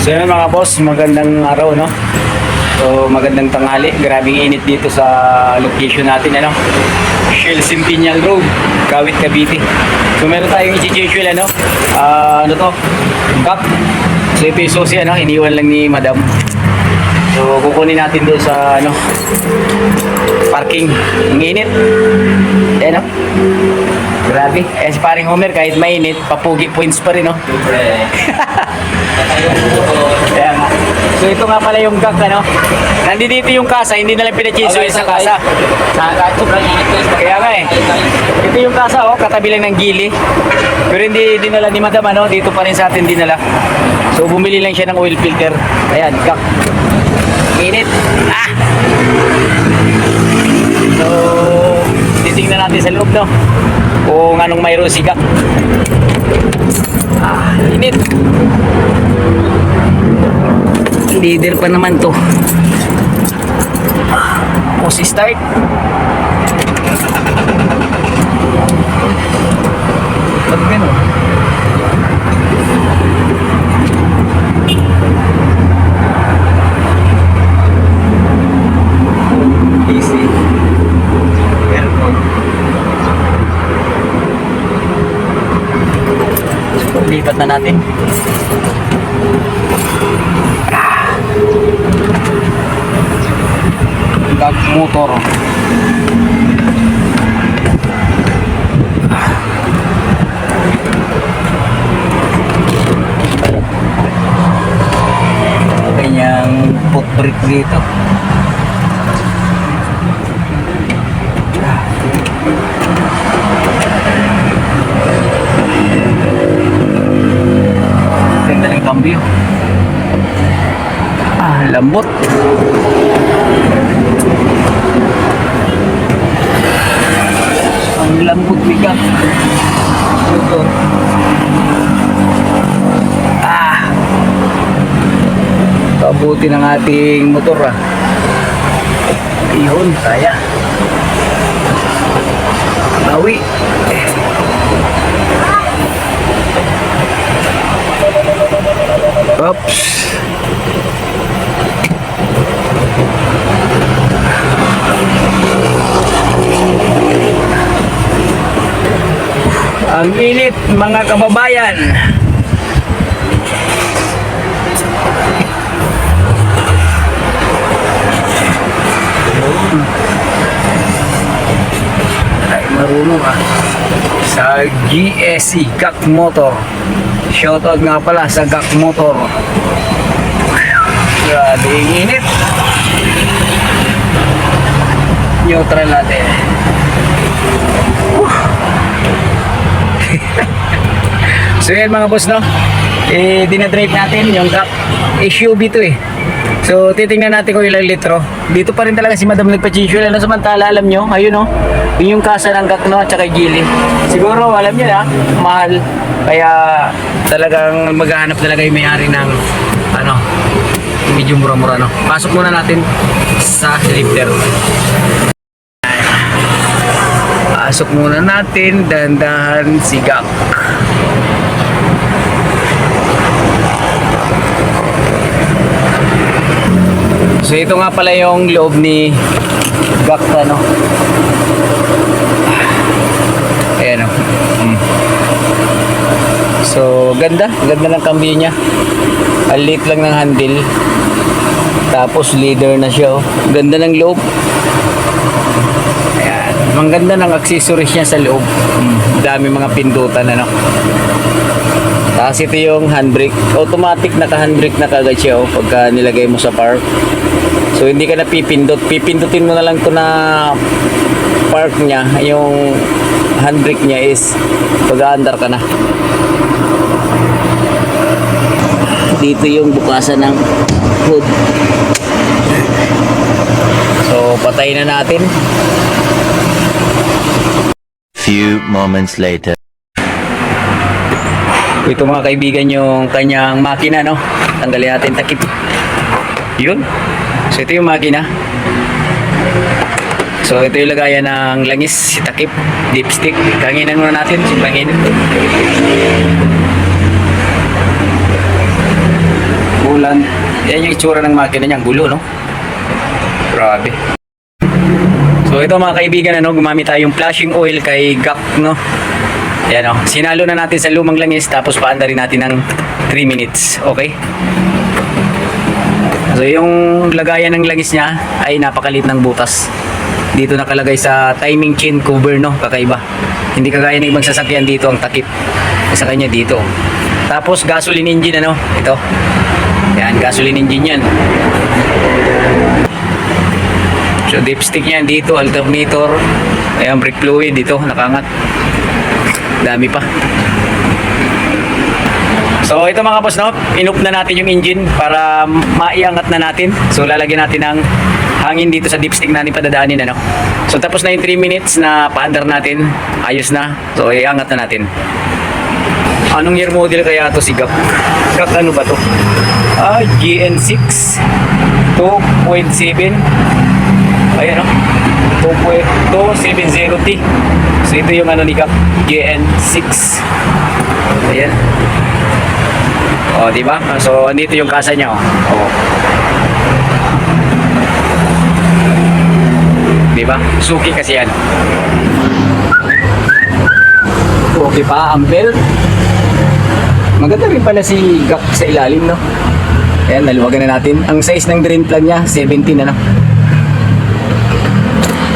So yun mga boss, magandang araw no. So magandang tanghali. Grabing init dito sa location natin ano. Shell Centennial Road, Kawit, Cavite. So meron tayong i-schedule ano. Ano to? Cup. So ito yung susi ano, iniwan lang ni Madam. So kukunin natin doon sa ano parking. Ang init. Ayan no. Grabe. Eh si paring Homer kahit mainit, papugi points pa rin no. Kaya nga. So ito nga pala yung gag ano. Nandito yung kasa, hindi na lang pinachinsuin sa kasa. Kaya nga eh. Ito yung kasa oh, katabi lang ng gili. Pero hindi dinala ni Madam ano, dito pa rin sa atin dinala. So bumili lang siya ng oil filter. Ayan, gag. Init. Ah! So titingnan natin sa loob no. Kung anong mayroon si gag. Ah, init. Leader pa naman to. O si start. Ba't gano'n? Easy. Aircon. So, lipat na natin. Gag motor. Kanyang footbrake dito. Ganda ng cambio. Ah, lambot. Ang lambot bigat. Ito. Ah. Kabuti ng ating motor ah. Ayun, kaya. Bawi. Oops. Ang init mga kababayan. Ay marunong ah. Sa GSC Gak Motor. Shoutout nga pala sa Gak Motor. Grabe ang init. Neutral natin. So yan mga boss no, dinadrive natin yung Gap SUV to eh. So titingnan natin kung ilang litro. Dito pa rin talaga si Madam nagpa-chinsuel. Ano samantala alam nyo, ayun no, yung kasa ng Gap no at saka gili. Siguro alam nyo na, mahal. Kaya talagang maghahanap talaga yung may-ari ng ano, medyo mura-mura no. Pasok muna natin sa lifter. Pasok muna natin, dahan-dahan si Gak. So ito nga pala yung loob ni Gak ano. Ayan o. So ganda ng cambio niya. Ang liit lang ng handle. Tapos leather na siya oh. Ganda ng loob. Ang ganda ng accessories niya sa loob. Dami mga pindutan ano. Tapos ito yung handbrake. Automatic naka-handbrake na kagad siya oh, pagka nilagay mo sa park. So hindi ka na pipindot. Pipindutin mo na lang to na park niya. Yung handbrake niya is pag-aandar ka na. Dito yung bukasan ng hood. So patayin na natin. Few moments later. Ito mga kaibigan yung kanyang makina no. Tanggalin natin takip. Yun. So ito yung makina. So ito yung lagayan ng langis, takip, dipstick. Kanginan muna natin, simpangin. Roland. Yan yung itsura ng makina niya. Ang gulo, no? Grabe. So ito mga kaibigan, ano, gumamit tayong flashing oil kay GAC, no? Yan, oh. Sinalo na natin sa lumang langis, tapos paanda rin natin ng 3 minutes. Okay? So yung lagayan ng langis niya ay napakalit ng butas. Dito nakalagay sa timing chain cover, no? Kakaiba. Hindi kagaya ng ibang sasakyan dito ang takip. Sa kanya dito. Tapos gasoline engine, ano? Ito. Yan, gasoline engine yan. So dipstick niyan dito, alternator. Ayan, brake fluid dito, nakangat. Dami pa. So ito mga boss, no? Inup na natin yung engine para maiangat na natin. So lalagyan natin ng hangin dito sa dipstick natin padadaanin, ano. So tapos na yung 3 minutes na paandar natin. Ayos na. So iangat na natin. Anong year model kaya to si GAC? GAC ano ba to? GN6 2.7. Ayan, no? 2.270T. So ito yung ano ni GAC, GN6. Ayan. O, di ba? So andito yung kasa niya, oh. Oh. Di ba? Suki kasi yan. Okay pa ang belt. Maganda rin pala si GAC sa ilalim, no? Ayan, naluwagan na natin. Ang size ng drain plug niya, 17, ano?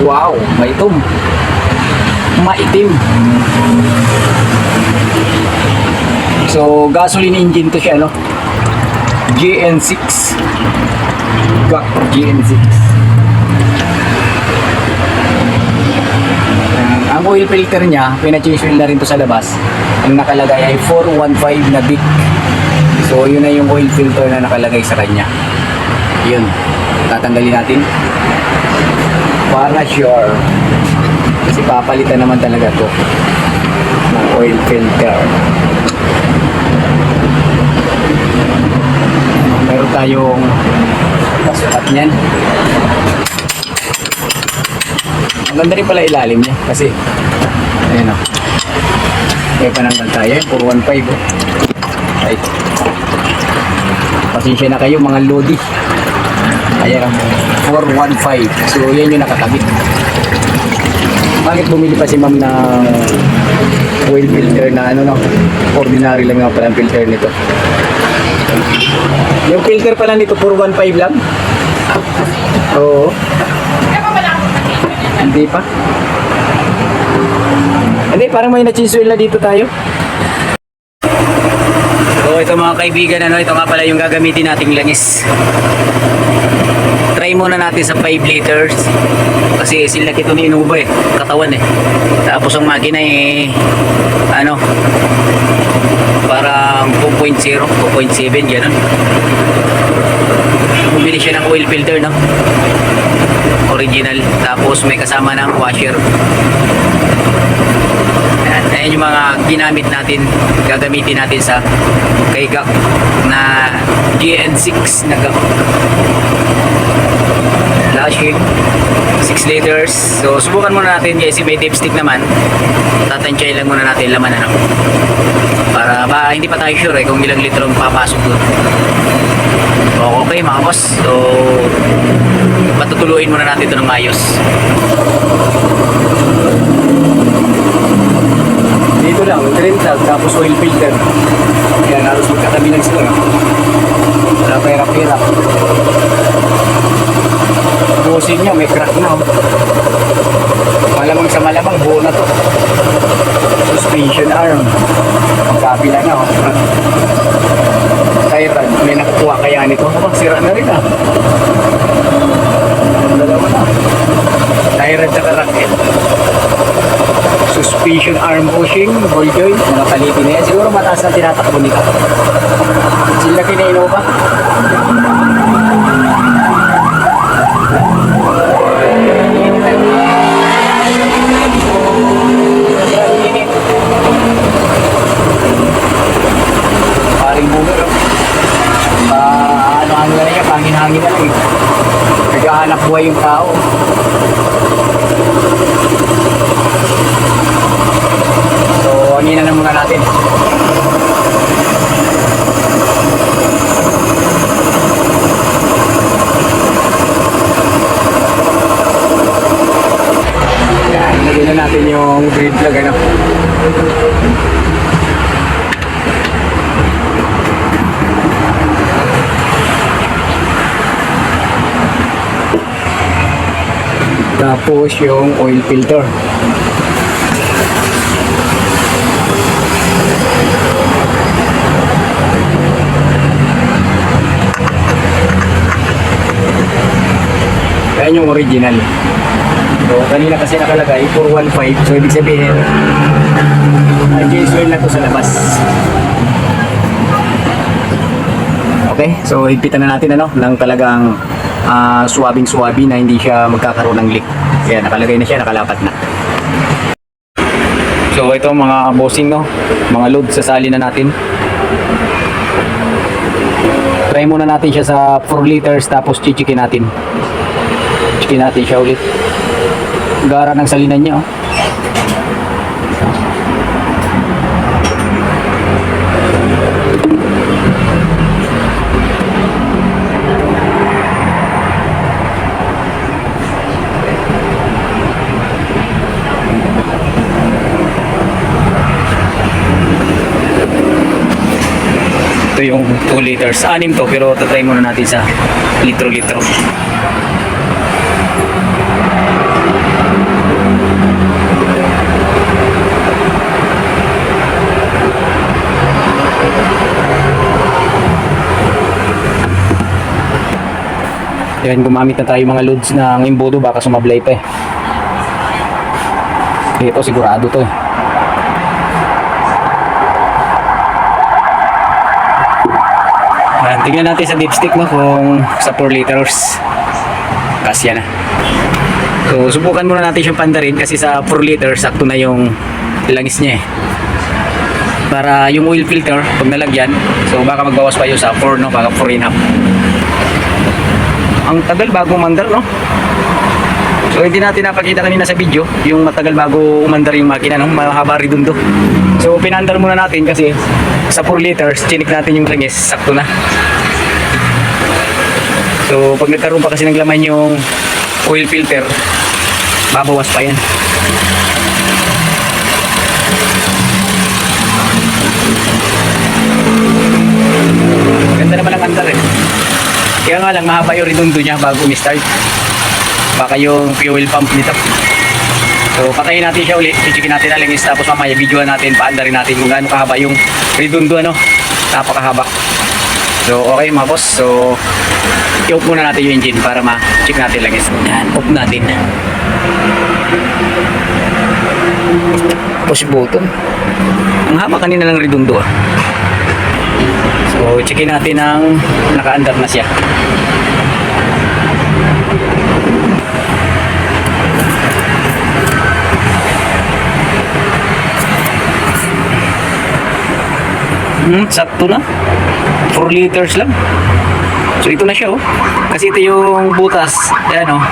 Wow, maitim. Maitim. So, gasoline engine to siya, no? GN6. GAC GN6. Ang oil filter niya, pina-change oil na rin to sa labas. Ang nakalagay ay 415 na Bic. So, yun na yung oil filter na nakalagay sa kanya. Yun. Tatanggalin natin. Para sure. Kasi papalitan naman talaga to ng oil filter. Meron tayong pasukat niyan. Ang ganda rin pala ilalim niya kasi ayan, o. Kaya pananggal tayo, 415, oh. Ay. Pasensya na kayo mga lodi. Ayan, 415. So yan yung nakakabit. Bakit bumili pa si ma'am ng oil filter na ano, no? Ordinary lang nga pala ang filter nito. Yung filter pala nito 415 lang. Oo. Hindi pa. Hindi, parang may na-chisel na dito tayo. So ito mga kaibigan, ano, ito nga pala yung gagamitin nating langis. Try muna natin sa 5 liters kasi sila ito ni Inuba, katawan, tapos ang makina ano, parang 2.0 2.7 gano'n. Bumili siya ng oil filter, no? Original, tapos may kasama ng washer. Ayan yung mga ginamit natin, gagamitin natin sa kay GAC na GN6 na GAC. Flashing 6 liters. So subukan muna natin kasi may dipstick naman. Tatansyahin lang muna natin laman, ano, para ba hindi pa tayo sure kung ilang litro ang papasok doon. Okay mga boss, so patutuluin muna natin ito ng ayos. Dito lang, drain plug, tapos oil filter. Yan, halos magkatabi lang sila. Wala pa hirap-hirap. Busin nyo, may crack na. Malamang sa malamang, buo na to. Suspension arm. Magkabila na. Tie rod, may nakukuha kaya nito. Sira na rin, ah. Dalawa na. Tie rod sa karakit. Suspension arm bushing, ball joint, mga palitin na yan. Siguro mataas na tinatakbo nito. Sila kinaino ba? Paring boomer, oh. Ano-ano na niya, pangin-hangin na lang, eh. Naghahanap buhay yung tao. So, hangin na muna natin. yung breed plug, ano. Tapos yung oil filter. Ayan yung original. So, kanina kasi nakalagay 415. So, ibig sabihin, J-Swell na to sa labas. Okay, so higpitan na natin ano, ng talagang suwabing-suwabi na hindi siya magkakaroon ng leak. Ayan, nakalagay na siya, nakalapat na. So, ito mga bossing, no? Mga load, sasali na natin. Try muna natin siya sa 4 liters, tapos chichikin natin. Chikin natin siya ulit. Gara ng salinan niya, oh. Ito yung 2 liters. 6 to, pero tatry muna natin sa litro-litro. Yan, gumamit na tayo mga loads ng imbudo, baka sumablay pa eh. Ito sigurado to eh. Yan, tignan natin sa dipstick, no, kung sa 4 liters kasya na. So subukan muna natin siyang pandarin kasi sa 4 liters sakto na yung langis niya eh. Para yung oil filter pag nalagyan, so baka magbawas pa yun sa 4, no, baka 4.5. Ang tagal bago umandar, no? So hindi natin napakita kanina sa video yung matagal bago umandar yung makina, no? Mahaba redundo. So pinandar muna natin kasi sa 4 liters chinik natin yung langis, sakto na. So pag nagkaroon pa kasi ng laman yung oil filter, babawas pa yan. Ganda naman ang andar eh. Kaya nga lang mahaba yung redundo niya bago umi-start. Baka yung fuel pump nito. So patayin natin siya ulit, chichikin natin ang langis, tapos mamaya videoan natin, paandarin natin kung gaano kahaba yung redundo, ano. Napakahaba. So okay mga boss, so i-off muna natin yung engine para ma-check natin langis. Yan, off natin. Push button. Ang haba kanina ng redundo ah. So, checkin natin ang naka-andar na siya. Sakto na. 4 liters lang. So, ito na siya, oh. Kasi ito yung butas. Ayan, oh.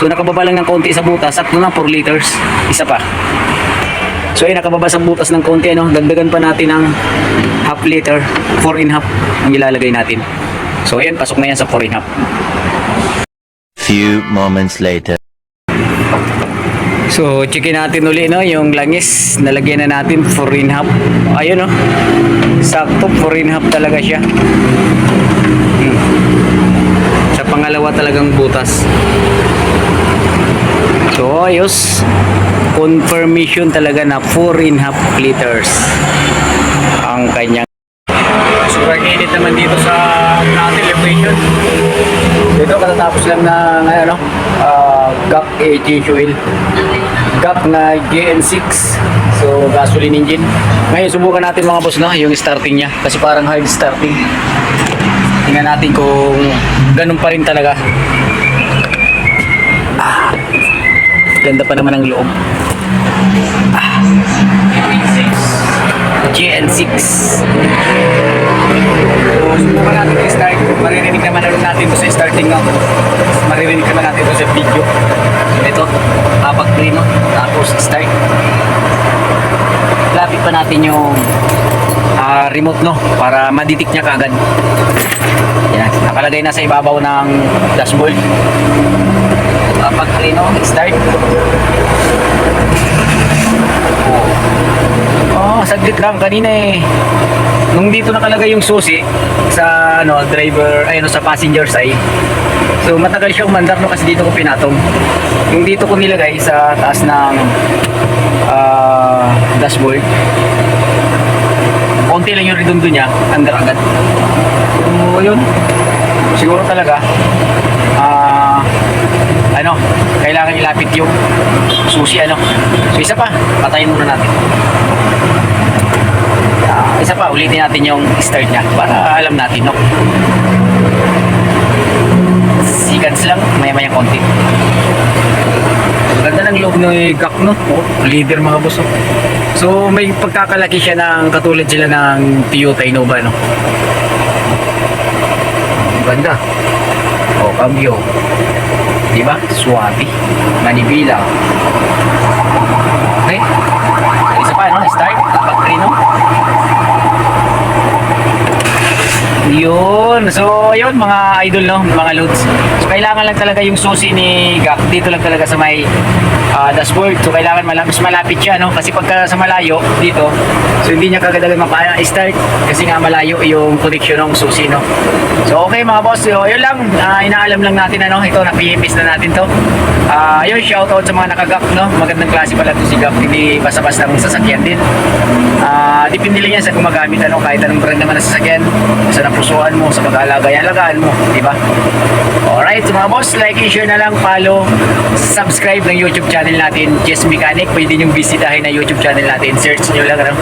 So, nakababa lang ng konti sa butas. Sakto na, 4 liters. Isa pa. So, ay nakababa sa butas ng konti, ano. Dagdagan pa natin ng half liter, 4.5 ang ilalagay natin. So ayan, pasok na yan sa 4.5. Few moments later. So checkin natin uli, no, yung langis. Nalagyan na natin 4.5. Ayun, no, sakto 4.5 talaga siya. Sa pangalawa talagang butas. So ayos, confirmation talaga na 4.5 liters ang kanyang. Super init naman dito sa natin location. Dito katatapos lang na ano, GAC AG oil, GAC na GN6, so gasoline engine. Ngayon subukan natin mga boss, no, yung starting niya kasi parang hard starting. Tingnan natin kung ganun pa rin talaga. Ganda pa naman ang loob. GN6. So, subukan natin i-start. Maririnig naman natin ito sa starting, no? Maririnig naman natin ito sa video. Ito, habag-play, no? Tapos start. Lapit pa natin yung remote, no? Para maditik niya kagad. Yan, nakalagay na sa ibabaw ng dashboard. Habag-play, no? Start. Saglit lang kanina eh. Nung dito nakalagay yung susi sa driver, sa passenger side. So matagal siya umandar no kasi dito ko pinatong. Yung dito ko nilagay sa taas ng dashboard. Konti lang yung redondo niya, andar agad. So yun. Siguro talaga kailangan ilapit yung susi So isa pa, patayin muna natin. Isa pa, ulitin natin yung start niya para alam natin, no? Seconds lang, maya-maya konti. Ganda ng loob ng GAC, no? Leader mga boss, no? So, may pagkakalaki siya ng katulad sila ng Toyota Innova, no? Ganda. Cambio. Diba? Suwabe. Manibila. Okay? Isa pa, no? Start. Tapak no? Yun. So, ayun mga idol, no? Mga loads. So, kailangan lang talaga yung susi ni GAC. Dito lang talaga sa may dashboard. So, kailangan mas malapit siya, no? Kasi pagka sa malayo, dito, so hindi niya kagad mapa-start kasi nga malayo yung connection ng susi, no? So, okay mga boss. So, yun lang. Inaalam lang natin, Ito, na-PMS na natin to. Yun, shoutout sa mga naka-GAC, no? Magandang klase pala to si GAC. Hindi basta-basta ang sasakyan din. Depende lang yan sa gumagamit, Kahit anong brand naman na sasakyan. Sa napusuan mo, sa pag-alagaan mo, di ba? Alright, so mga boss, like and share na lang, follow, subscribe ng YouTube channel natin, Jess Mechanic. Pwede nyo bisitahin na YouTube channel natin. Search nyo lang,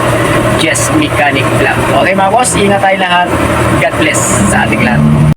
Jess Mechanic Vlog. Okay mga boss, ingat tayo lahat. God bless sa ating lahat.